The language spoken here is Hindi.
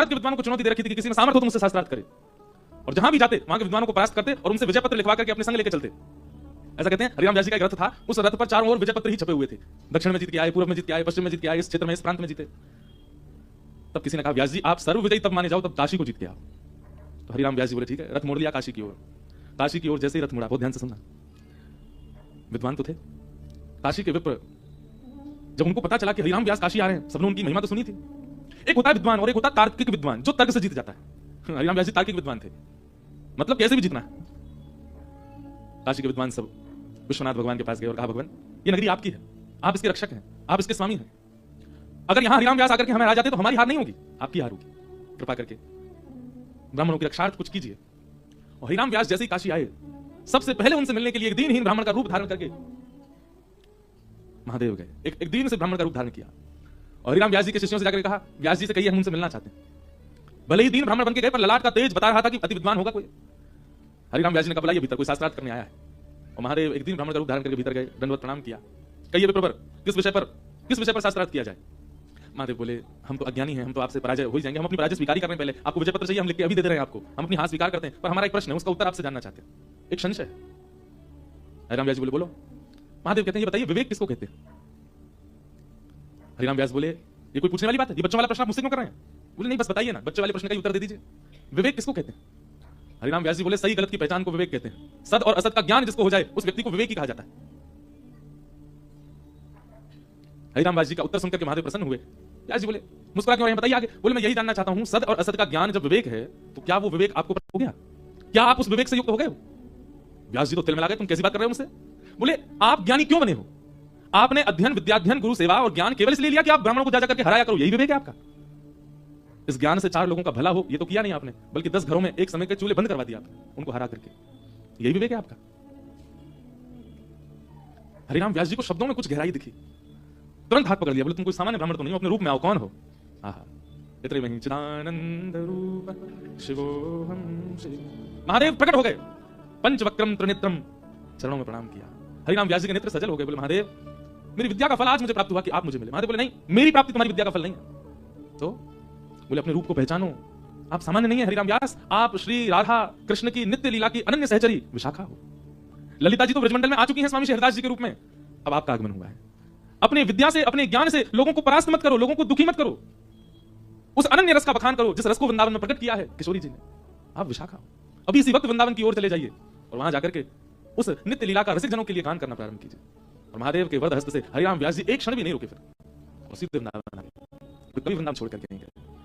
भारत के विद्वानों को चुनौती दे रखी थी कि किसी में सामर्थ्य हो तो मुझसे शास्त्रार्थ करे, और जहां भी जाते वहां के विद्वानों को परास्त करते और उनसे विजय पत्र लिखवा करके अपने संग लेकर चलते। ऐसा कहते हैं हरिराम व्यास जी का एक रथ था, उस रथ पर चारों ओर विजय पत्र ही छपे हुए थे। दक्षिण में जीत के आए, पूर्व में जीत के आए, पश्चिम में जीत के आए, इस क्षेत्र में, इस प्रांत में जीते। तब किसी ने कहा व्यास जी आप सर्व विजयी तब माने जाओ तब काशी को जीत के आओ। तो हरिराम व्यास जी बोले ठीक है, रथ मोड़ लिया काशी की ओर। काशी की ओर जैसे ही रथ मुड़ा, बहुत ध्यान से सुनना, विद्वान तो थे काशी के विप्र, जब उनको पता चला कि हरिराम व्यास काशी आ रहे हैं, सबने उनकी महिमा तो सुनी थी। एक होता है विद्वान और एक होता है तार्किक विद्वान, जो तर्क से जीत जाता है। हरिराम व्यास जी तार्किक विद्वान थे, मतलब कैसे भी जीतना है। काशी के विद्वान सब विश्वनाथ भगवान के पास गए और कहा भगवान ये नगरी आपकी है, आप इसके रक्षक हैं, आप इसके स्वामी हैं। अगर यहां हरिराम व्यास आकर के हमें हरा जाते तो हमारी हार नहीं होगी, आपकी हार होगी। कृपा करके ब्राह्मणों की रक्षार्थ कुछ कीजिए। और हरिराम व्यास जैसे ही काशी आए, सबसे पहले उनसे मिलने के लिए एक दीनहीन ब्राह्मण का रूप धारण करके महादेव गए। एक दीन से ब्राह्मण का रूप धारण किया और हरिराम व्यास जी के शिष्यों से जाकर कहा व्यास जी से कहिए हम उनसे मिलना चाहते हैं। भले ही दीन ब्राह्मण बन के गए पर ललाट का तेज बता रहा था कि अति विद्वान होगा कोई। हरिराम व्यास जी ने कहा बुलाइए भीतर, कोई शास्त्रार्थ करने आया है। और महादेव एक दीन ब्राह्मण का रूप धारण करके भीतर गए, दंडवत प्रणाम किया। कहिए विप्रवर किस विषय पर शास्त्रार्थ किया जाए। महादेव बोले हम तो अज्ञानी हैं, हम तो आपसे पराजय हो ही जाएंगे, हम अपनी पराजय स्वीकार कर रहे हैं। पहले आपको विजय पत्र चाहिए, हम लिख के अभी दे रहे हैं आपको, हम अपनी हार स्वीकार करते हैं, पर हमारा एक प्रश्न है, उसका उत्तर आपसे जानना चाहते हैं, एक संशय है। हरिराम व्यास बोले बोलो। महादेव कहते हैं ये बताइए विवेक किसको कहते हैं। हरिराम व्यास बोले ये कोई पूछने वाली बात है, ये बच्चों वाला प्रश्न आप मुझसे क्यों कर रहे हैं। बोले नहीं बस बताइए ना, बच्चों वाले प्रश्न का उत्तर दे दीजिए, विवेक किसको कहते हैं। हरिराम व्यास जी बोले सही गलत की पहचान को विवेक कहते हैं, सद और असद का ज्ञान जिसको हो जाए उस व्यक्ति को विवेक ही कहा जाता है। हरिराम व्यास जी का उत्तर सुनकर के महादेव प्रसन्न हुए। व्यास जी बोले मुस्कुरा क्यों रहे हैं, बताइए आगे। बोले मैं यही जानना चाहता हूं, सद और असद का ज्ञान जब विवेक है तो क्या वो विवेक आपको प्राप्त हो गया, क्या आप उस विवेक से युक्त हो गए हो। व्यास जी तो तिल मिला गए, तुम कैसी बात कर रहे हो मुझसे। बोले आप ज्ञानी क्यों बने हो, आपने अध्ययन विद्याध्ययन गुरु सेवा और ज्ञान केवल इसलिए लिया कि आप ब्राह्मणों को जा करके हराया करो, यही विवेक है आपका। इस ज्ञान से 4 लोगों का भला हो ये तो किया नहीं आपने, बल्कि 10 घरों में एक समय के चूल्हे बंद करवा दिया आपने उनको हरा करके, यही विवेक है आपका। हरिराम व्यास जी को शब्दों में कुछ गहराई दिखी, तुरंत हाथ पकड़ लिया। बोले तुम कोई सामान्य ब्राह्मण तो नहीं हो, अपने रूप में आओ, कौन हो। आहा इतने में चिदानंद रूप शिवोहम शिव, महादेव प्रकट हो गए, पंचवक्रम त्रिनेत्रम, चरणों में प्रणाम किया। हरिराम व्यास जी के नेत्र सजल हो गए। बोले महादेव मेरी विद्या का फल आज मुझे प्राप्त हुआ कि आप मुझे मिले। महादेव बोले नहीं, मेरी प्राप्ति तुम्हारी विद्या का फल नहीं है। तो बोले अपने रूप को पहचानो, आप सामान्य नहीं है हरिराम व्यास, आप श्री राधा कृष्ण की नित्य लीला की अनन्य सहचरी विशाखा हो। ललिता जी तो ब्रजमंडल में आ चुकी हैं स्वामी शेरदास जी के रूप में, अब आपका आगमन हुआ है। अपने विद्या से अपने ज्ञान से लोगों को परास्त मत करो, लोगों को दुखी मत करो, उस अनन्य रस का बखान करो जिस रस को वृंदावन में प्रकट किया है किशोरी जी ने। आप विशाखा हो, अभी इसी वक्त वृंदावन की ओर चले जाइए और वहां जाकर के उस नित्य लीला का रसिक जनों के लिए गान करना प्रारंभ कीजिए। और महादेव के वरद हस्त से हरिराम व्यास जी एक क्षण भी नहीं रुके, फिर और सीधे वृंदावन आ गए, कभी वृंदावन छोड़ करके नहीं गए।